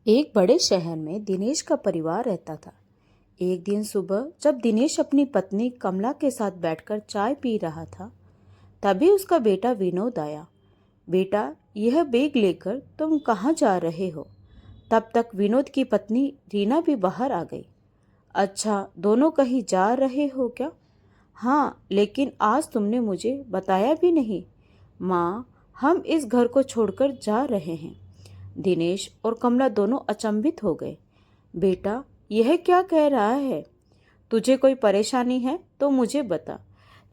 एक बड़े शहर में दिनेश का परिवार रहता था। एक दिन सुबह जब दिनेश अपनी पत्नी कमला के साथ बैठकर चाय पी रहा था, तभी उसका बेटा विनोद आया। बेटा, यह बैग लेकर तुम कहाँ जा रहे हो? तब तक विनोद की पत्नी रीना भी बाहर आ गई। अच्छा, दोनों कहीं जा रहे हो क्या? हाँ, लेकिन आज तुमने मुझे बताया भी नहीं। माँ, हम इस घर को छोड़कर जा रहे हैं। दिनेश और कमला दोनों अचंभित हो गए। बेटा, यह क्या कह रहा है? तुझे कोई परेशानी है तो मुझे बता,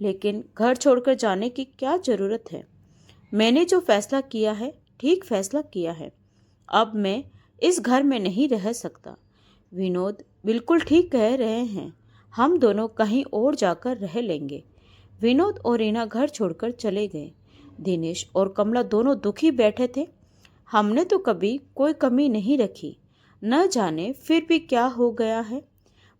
लेकिन घर छोड़कर जाने की क्या जरूरत है? मैंने जो फैसला किया है, ठीक फैसला किया है। अब मैं इस घर में नहीं रह सकता। विनोद बिल्कुल ठीक कह रहे हैं, हम दोनों कहीं और जाकर रह लेंगे। विनोद और रीना घर छोड़कर चले गए। दिनेश और कमला दोनों दुखी बैठे थे। हमने तो कभी कोई कमी नहीं रखी, न जाने फिर भी क्या हो गया है।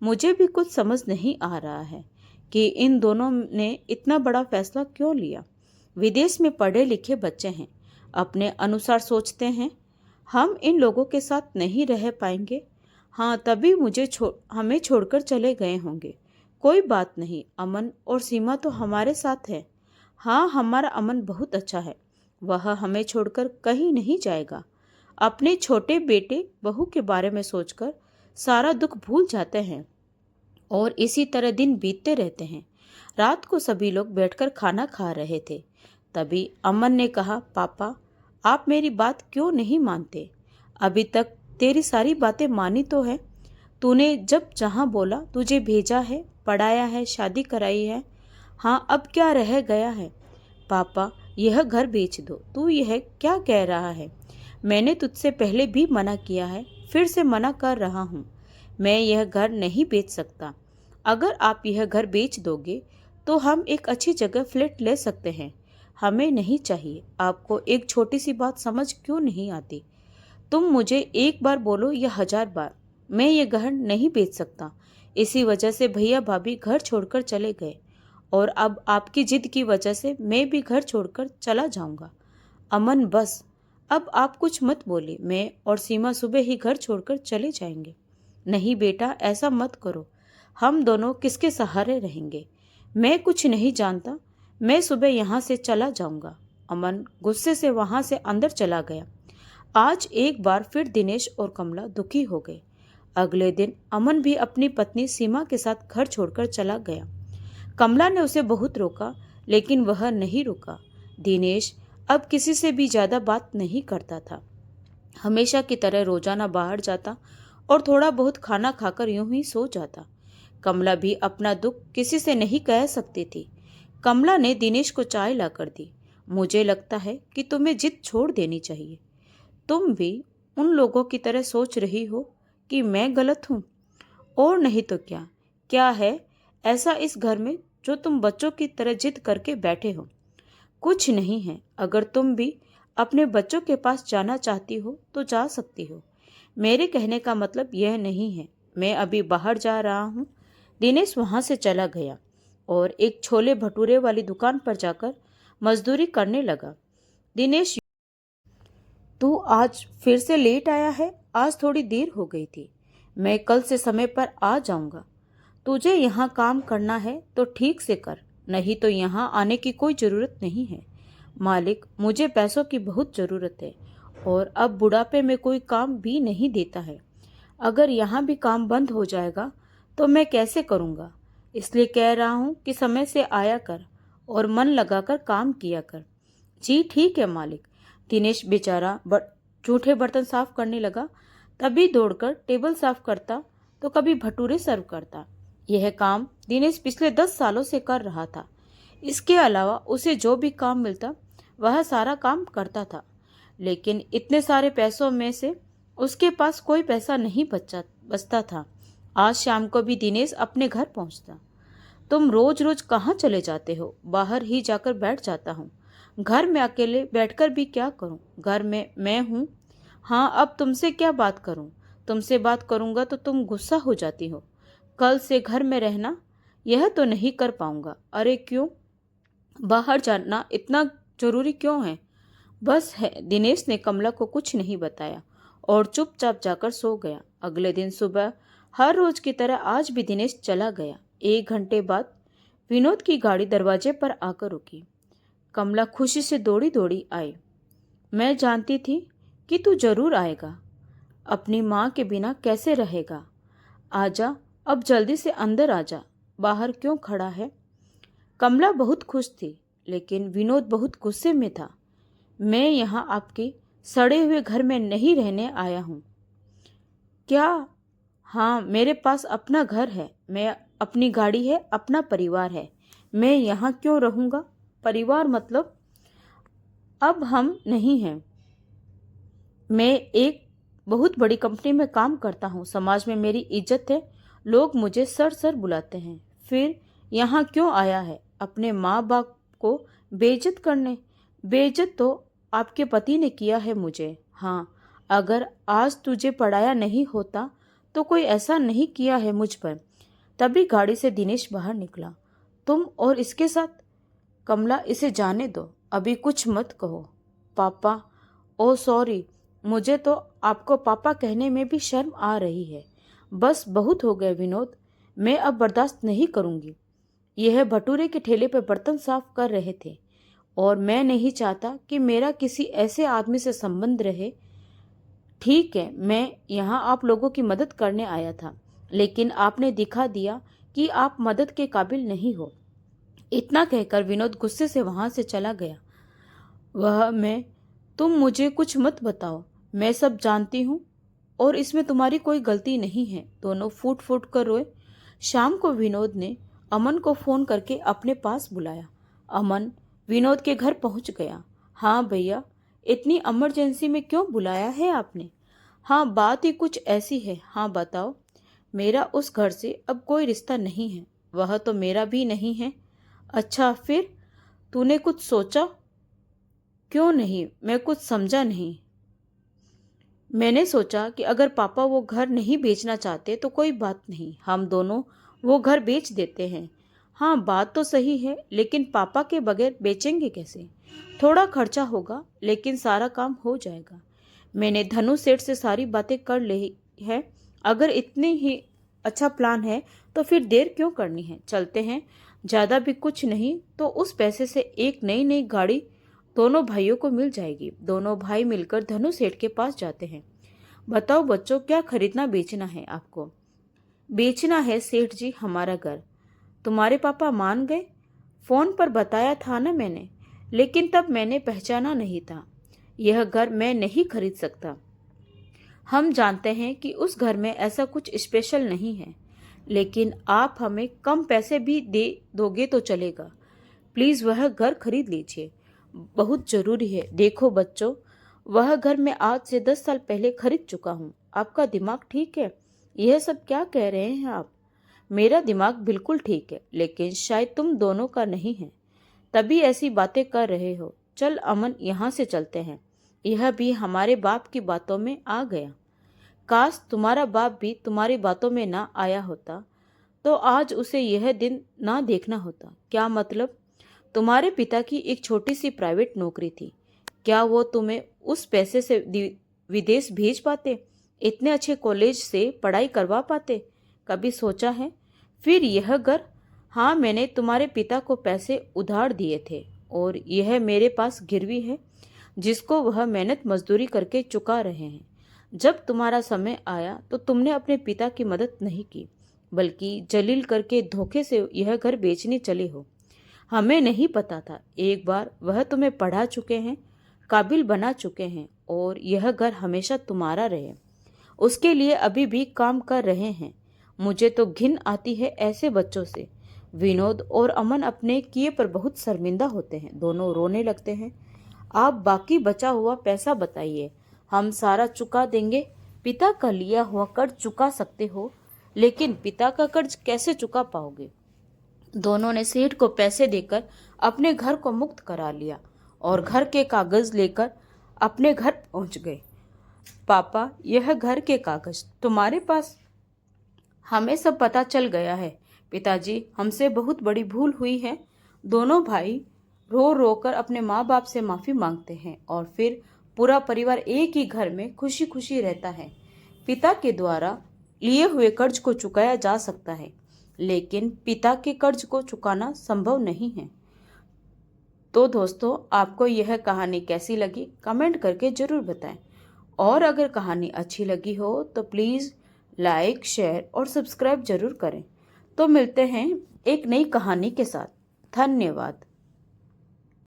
मुझे भी कुछ समझ नहीं आ रहा है कि इन दोनों ने इतना बड़ा फैसला क्यों लिया। विदेश में पढ़े लिखे बच्चे हैं, अपने अनुसार सोचते हैं। हम इन लोगों के साथ नहीं रह पाएंगे। हाँ, तभी हमें छोड़कर चले गए होंगे। कोई बात नहीं, अमन और सीमा तो हमारे साथ है। हाँ, हमारा अमन बहुत अच्छा है, वह हमें छोड़कर कहीं नहीं जाएगा। अपने छोटे बेटे बहू के बारे में सोचकर सारा दुख भूल जाते हैं और इसी तरह दिन बीतते रहते हैं। रात को सभी लोग बैठकर खाना खा रहे थे। तभी अमन ने कहा, पापा, आप मेरी बात क्यों नहीं मानते? अभी तक तेरी सारी बातें मानी तो है। तूने जब जहाँ बोला तुझे भेजा है, पढ़ाया है, शादी कराई है। हाँ, अब क्या रह गया है? पापा, यह घर बेच दो। तू यह क्या कह रहा है? मैंने तुझसे पहले भी मना किया है, फिर से मना कर रहा हूँ। मैं यह घर नहीं बेच सकता। अगर आप यह घर बेच दोगे तो हम एक अच्छी जगह फ्लैट ले सकते हैं। हमें नहीं चाहिए। आपको एक छोटी सी बात समझ क्यों नहीं आती? तुम मुझे एक बार बोलो या 1000 बार, मैं ये घर नहीं बेच सकता। इसी वजह से भैया भाभी घर छोड़कर चले गए और अब आपकी जिद की वजह से मैं भी घर छोड़कर चला जाऊंगा। अमन, बस, अब आप कुछ मत बोलिए। मैं और सीमा सुबह ही घर छोड़कर चले जाएंगे। नहीं बेटा, ऐसा मत करो। हम दोनों किसके सहारे रहेंगे? मैं कुछ नहीं जानता। मैं सुबह यहाँ से चला जाऊंगा। अमन गुस्से से वहां से अंदर चला गया। आज एक बार फिर दिनेश और कमला दुखी हो गए। अगले दिन अमन भी अपनी पत्नी सीमा के साथ घर छोड़कर चला गया। कमला ने उसे बहुत रोका, लेकिन वह नहीं रुका। दिनेश अब किसी से भी ज्यादा बात नहीं करता था। हमेशा की तरह रोजाना बाहर जाता और थोड़ा बहुत खाना खाकर यूं ही सो जाता। कमला भी अपना दुख किसी से नहीं कह सकती थी। कमला ने दिनेश को चाय लाकर दी। मुझे लगता है कि तुम्हें जिद छोड़ देनी चाहिए। तुम भी उन लोगों की तरह सोच रही हो कि मैं गलत हूँ? और नहीं तो क्या। क्या है ऐसा इस घर में जो तुम बच्चों की तरह जिद करके बैठे हो? कुछ नहीं है। अगर तुम भी अपने बच्चों के पास जाना चाहती हो तो जा सकती हो। मेरे कहने का मतलब यह नहीं है। मैं अभी बाहर जा रहा हूँ। दिनेश वहां से चला गया और एक छोले भटूरे वाली दुकान पर जाकर मजदूरी करने लगा। दिनेश, तू आज फिर से लेट आया है। आज थोड़ी देर हो गई थी। मैं कल से समय पर आ जाऊंगा। तुझे यहाँ काम करना है तो ठीक से कर, नहीं तो यहाँ आने की कोई ज़रूरत नहीं है। मालिक, मुझे पैसों की बहुत ज़रूरत है और अब बुढ़ापे में कोई काम भी नहीं देता है। अगर यहाँ भी काम बंद हो जाएगा तो मैं कैसे करूँगा? इसलिए कह रहा हूँ कि समय से आया कर और मन लगाकर काम किया कर। जी ठीक है मालिक। दिनेश बेचारा जूठे बर्तन साफ करने लगा। तभी दौड़कर टेबल साफ करता तो कभी भटूरे सर्व करता। यह काम दिनेश पिछले 10 सालों से कर रहा था। इसके अलावा उसे जो भी काम मिलता वह सारा काम करता था, लेकिन इतने सारे पैसों में से उसके पास कोई पैसा नहीं बचता था। आज शाम को भी दिनेश अपने घर पहुंचता। तुम रोज रोज कहाँ चले जाते हो? बाहर ही जाकर बैठ जाता हूँ। घर में अकेले बैठकर भी क्या करूँ? घर में मैं हूँ। हाँ, अब तुमसे क्या बात करूँ? तुमसे बात करूँगा तो तुम गुस्सा हो जाती हो। कल से घर में रहना। यह तो नहीं कर पाऊंगा। अरे क्यों? बाहर जाना इतना जरूरी क्यों है? बस है। दिनेश ने कमला को कुछ नहीं बताया और चुपचाप जाकर सो गया। अगले दिन सुबह हर रोज की तरह आज भी दिनेश चला गया। 1 घंटे बाद विनोद की गाड़ी दरवाजे पर आकर रुकी। कमला खुशी से दौड़ी दौड़ी आई। मैं जानती थी कि तू जरूर आएगा। अपनी माँ के बिना कैसे रहेगा? आजा, अब जल्दी से अंदर आजा, बाहर क्यों खड़ा है? कमला बहुत खुश थी, लेकिन विनोद बहुत गुस्से में था। मैं यहाँ आपके सड़े हुए घर में नहीं रहने आया हूँ। क्या? हाँ, मेरे पास अपना घर है, मैं अपनी गाड़ी है, अपना परिवार है। मैं यहाँ क्यों रहूँगा? परिवार मतलब अब हम नहीं हैं। मैं एक बहुत बड़ी कंपनी में काम करता हूँ, समाज में मेरी इज्जत है, लोग मुझे सर सर बुलाते हैं। फिर यहाँ क्यों आया है? अपने माँ बाप को बेइज्जत करने? बेइज्जत तो आपके पति ने किया है मुझे। हाँ, अगर आज तुझे पढ़ाया नहीं होता तो कोई ऐसा नहीं किया है मुझ पर। तभी गाड़ी से दिनेश बाहर निकला। तुम और इसके साथ? कमला, इसे जाने दो, अभी कुछ मत कहो। पापा, ओ सॉरी, मुझे तो आपको पापा कहने में भी शर्म आ रही है। बस बहुत हो गए विनोद, मैं अब बर्दाश्त नहीं करूँगी। यह भटूरे के ठेले पर बर्तन साफ कर रहे थे और मैं नहीं चाहता कि मेरा किसी ऐसे आदमी से संबंध रहे। ठीक है, मैं यहाँ आप लोगों की मदद करने आया था, लेकिन आपने दिखा दिया कि आप मदद के काबिल नहीं हो। इतना कहकर विनोद गुस्से से वहां से चला गया। तुम मुझे कुछ मत बताओ, मैं सब जानती हूँ और इसमें तुम्हारी कोई गलती नहीं है। दोनों फूट फूट कर रोए। शाम को विनोद ने अमन को फोन करके अपने पास बुलाया। अमन विनोद के घर पहुंच गया। हाँ भैया, इतनी इमरजेंसी में क्यों बुलाया है आपने? हाँ, बात ही कुछ ऐसी है। हाँ बताओ। मेरा उस घर से अब कोई रिश्ता नहीं है, वह तो मेरा भी नहीं है। अच्छा, फिर तूने कुछ सोचा? क्यों नहीं? मैं कुछ समझा नहीं। मैंने सोचा कि अगर पापा वो घर नहीं बेचना चाहते तो कोई बात नहीं, हम दोनों वो घर बेच देते हैं। हाँ, बात तो सही है, लेकिन पापा के बगैर बेचेंगे कैसे? थोड़ा खर्चा होगा, लेकिन सारा काम हो जाएगा। मैंने धनु सेठ से सारी बातें कर ली है। अगर इतनी ही अच्छा प्लान है तो फिर देर क्यों करनी है? चलते हैं। ज़्यादा भी कुछ नहीं तो उस पैसे से एक नई नई गाड़ी दोनों भाइयों को मिल जाएगी। दोनों भाई मिलकर धनु सेठ के पास जाते हैं। बताओ बच्चों, क्या खरीदना बेचना है आपको? बेचना है सेठ जी हमारा घर। तुम्हारे पापा मान गए? फोन पर बताया था ना मैंने, लेकिन तब मैंने पहचाना नहीं था। यह घर मैं नहीं खरीद सकता। हम जानते हैं कि उस घर में ऐसा कुछ स्पेशल नहीं है, लेकिन आप हमें कम पैसे भी दे दोगे तो चलेगा। प्लीज़ वह घर खरीद लीजिए, बहुत ज़रूरी है। देखो बच्चों, वह घर मैं आज से 10 साल पहले खरीद चुका हूँ। आपका दिमाग ठीक है? यह सब क्या कह रहे हैं आप? मेरा दिमाग बिल्कुल ठीक है, लेकिन शायद तुम दोनों का नहीं है, तभी ऐसी बातें कर रहे हो। चल अमन, यहाँ से चलते हैं। यह भी हमारे बाप की बातों में आ गया। काश तुम्हारा बाप भी तुम्हारी बातों में ना आया होता तो आज उसे यह दिन ना देखना होता। क्या मतलब? तुम्हारे पिता की एक छोटी सी प्राइवेट नौकरी थी, क्या वो तुम्हें उस पैसे से विदेश भेज पाते? इतने अच्छे कॉलेज से पढ़ाई करवा पाते? कभी सोचा है? फिर यह घर? हाँ, मैंने तुम्हारे पिता को पैसे उधार दिए थे और यह मेरे पास गिरवी है, जिसको वह मेहनत मजदूरी करके चुका रहे हैं। जब तुम्हारा समय आया तो तुमने अपने पिता की मदद नहीं की, बल्कि जलील करके धोखे से यह घर बेचने चले हो। हमें नहीं पता था, एक बार वह तुम्हें पढ़ा चुके हैं, काबिल बना चुके हैं और यह घर हमेशा तुम्हारा रहे, उसके लिए अभी भी काम कर रहे हैं। मुझे तो घिन आती है ऐसे बच्चों से। विनोद और अमन अपने किए पर बहुत शर्मिंदा होते हैं। दोनों रोने लगते हैं। आप बाकी बचा हुआ पैसा बताइए, हम सारा चुका देंगे। पिता का लिया हुआ कर्ज चुका सकते हो, लेकिन पिता का कर्ज कैसे चुका पाओगे? दोनों ने सेठ को पैसे देकर अपने घर को मुक्त करा लिया और घर के कागज लेकर अपने घर पहुंच गए। पापा, यह घर के कागज तुम्हारे पास? हमें सब पता चल गया है पिताजी, हमसे बहुत बड़ी भूल हुई है। दोनों भाई रो रो कर अपने माँ बाप से माफ़ी मांगते हैं और फिर पूरा परिवार एक ही घर में खुशी खुशी रहता है। पिता के द्वारा लिए हुए कर्ज को चुकाया जा सकता है, लेकिन पिता के कर्ज को चुकाना संभव नहीं है। तो दोस्तों, आपको यह कहानी कैसी लगी कमेंट करके जरूर बताएं। और अगर कहानी अच्छी लगी हो तो प्लीज़ लाइक, शेयर और सब्सक्राइब जरूर करें। तो मिलते हैं एक नई कहानी के साथ। धन्यवाद।